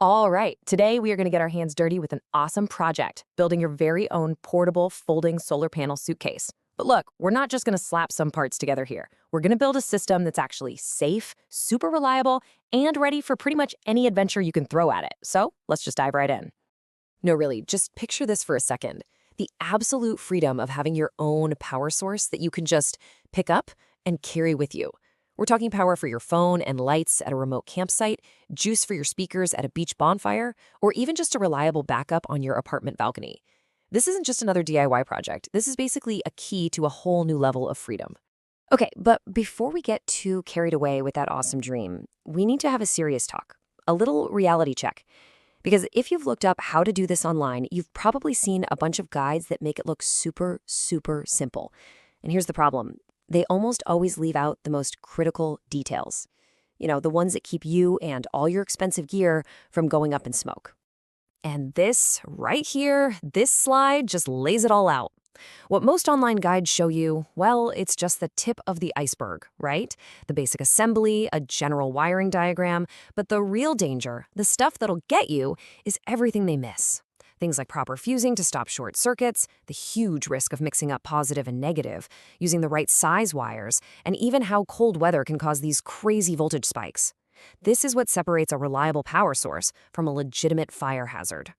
All right, today we are going to get our hands dirty with an awesome project, building your very own portable folding solar panel suitcase. But look, we're not just going to slap some parts together here. We're going to build a system that's actually safe, super reliable, and ready for pretty much any adventure you can throw at it. So let's just dive right in. No, really, just picture this for a second. The absolute freedom of having your own power source that you can just pick up and carry with you. We're talking power for your phone and lights at a remote campsite, juice for your speakers at a beach bonfire, or even just a reliable backup on your apartment balcony. This isn't just another DIY project. This is basically a key to a whole new level of freedom. Okay, but before we get too carried away with that awesome dream, we need to have a serious talk, a little reality check. Because if you've looked up how to do this online, you've probably seen a bunch of guides that make it look super, super simple. And here's the problem. They almost always leave out the most critical details. You know, the ones that keep you and all your expensive gear from going up in smoke. And this right here, this slide just lays it all out. What most online guides show you, well, it's just the tip of the iceberg, right? The basic assembly, a general wiring diagram, but the real danger, the stuff that'll get you, is everything they miss. Things like proper fusing to stop short circuits, the huge risk of mixing up positive and negative, using the right size wires, and even how cold weather can cause these crazy voltage spikes. This is what separates a reliable power source from a legitimate fire hazard.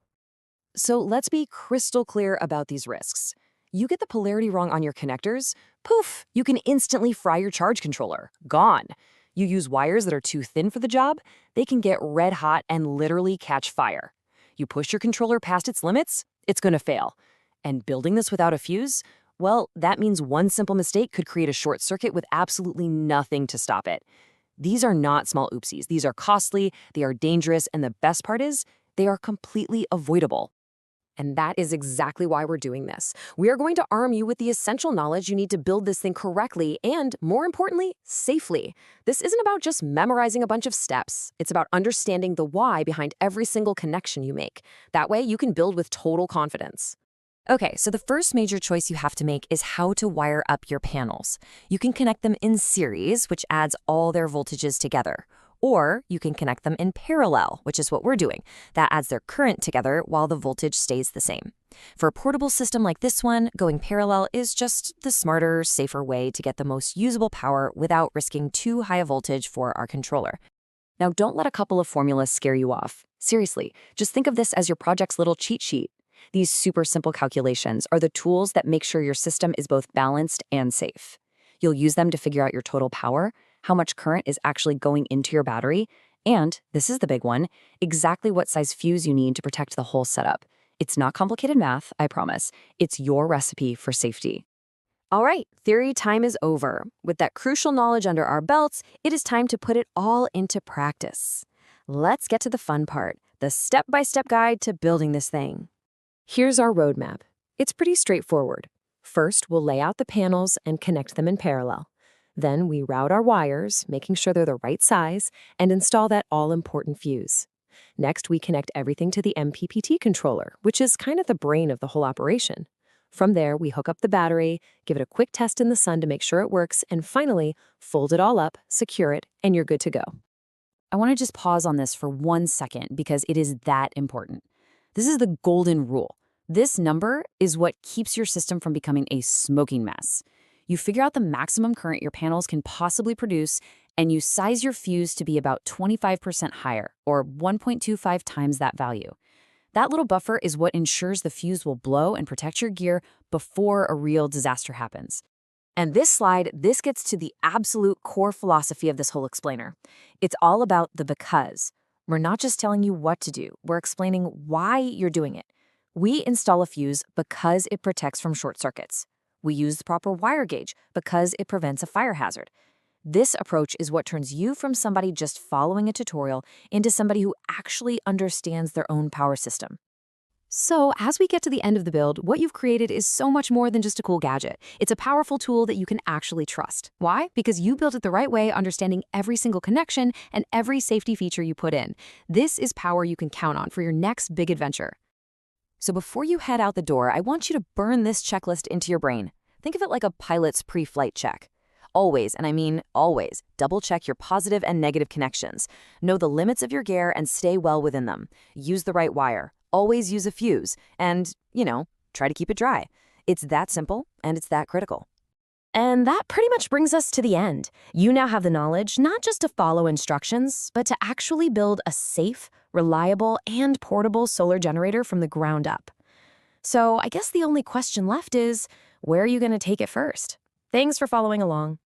So let's be crystal clear about these risks. You get the polarity wrong on your connectors, poof, you can instantly fry your charge controller. Gone. You use wires that are too thin for the job, they can get red hot and literally catch fire. You push your controller past its limits, it's going to fail. And building this without a fuse, well, that means one simple mistake could create a short circuit with absolutely nothing to stop it. These are not small oopsies. These are costly, they are dangerous, and the best part is, they are completely avoidable. And that is exactly why we're doing this. We are going to arm you with the essential knowledge you need to build this thing correctly and, more importantly, safely. This isn't about just memorizing a bunch of steps. It's about understanding the why behind every single connection you make. That way, you can build with total confidence. Okay, so the first major choice you have to make is how to wire up your panels. You can connect them in series, which adds all their voltages together. Or you can connect them in parallel, which is what we're doing. That adds their current together while the voltage stays the same. For a portable system like this one, going parallel is just the smarter, safer way to get the most usable power without risking too high a voltage for our controller. Now, don't let a couple of formulas scare you off. Seriously, just think of this as your project's little cheat sheet. These super simple calculations are the tools that make sure your system is both balanced and safe. You'll use them to figure out your total power, how much current is actually going into your battery, and, this is the big one, exactly what size fuse you need to protect the whole setup. It's not complicated math, I promise. It's your recipe for safety. All right, theory time is over. With that crucial knowledge under our belts, it is time to put it all into practice. Let's get to the fun part, the step-by-step guide to building this thing. Here's our roadmap. It's pretty straightforward. First, we'll lay out the panels and connect them in parallel. Then we route our wires, making sure they're the right size, and install that all-important fuse. Next, we connect everything to the MPPT controller, which is kind of the brain of the whole operation. From there, we hook up the battery, give it a quick test in the sun to make sure it works, and finally, fold it all up, secure it, and you're good to go. I want to just pause on this for 1 second because it is that important. This is the golden rule. This number is what keeps your system from becoming a smoking mess. You figure out the maximum current your panels can possibly produce, and you size your fuse to be about 25% higher, or 1.25 times that value. That little buffer is what ensures the fuse will blow and protect your gear before a real disaster happens. And this gets to the absolute core philosophy of this whole explainer. It's all about the because. We're not just telling you what to do, we're explaining why you're doing it. We install a fuse because it protects from short circuits. We use the proper wire gauge because it prevents a fire hazard. This approach is what turns you from somebody just following a tutorial into somebody who actually understands their own power system. So as we get to the end of the build, what you've created is so much more than just a cool gadget. It's a powerful tool that you can actually trust. Why? Because you built it the right way, understanding every single connection and every safety feature you put in. This is power you can count on for your next big adventure. So before you head out the door, I want you to burn this checklist into your brain. Think of it like a pilot's pre-flight check. Always, and I mean always, double-check your positive and negative connections. Know the limits of your gear and stay well within them. Use the right wire. Always use a fuse. And, try to keep it dry. It's that simple, and it's that critical. And that pretty much brings us to the end. You now have the knowledge not just to follow instructions, but to actually build a safe, reliable, and portable solar generator from the ground up. So I guess the only question left is, where are you going to take it first? Thanks for following along.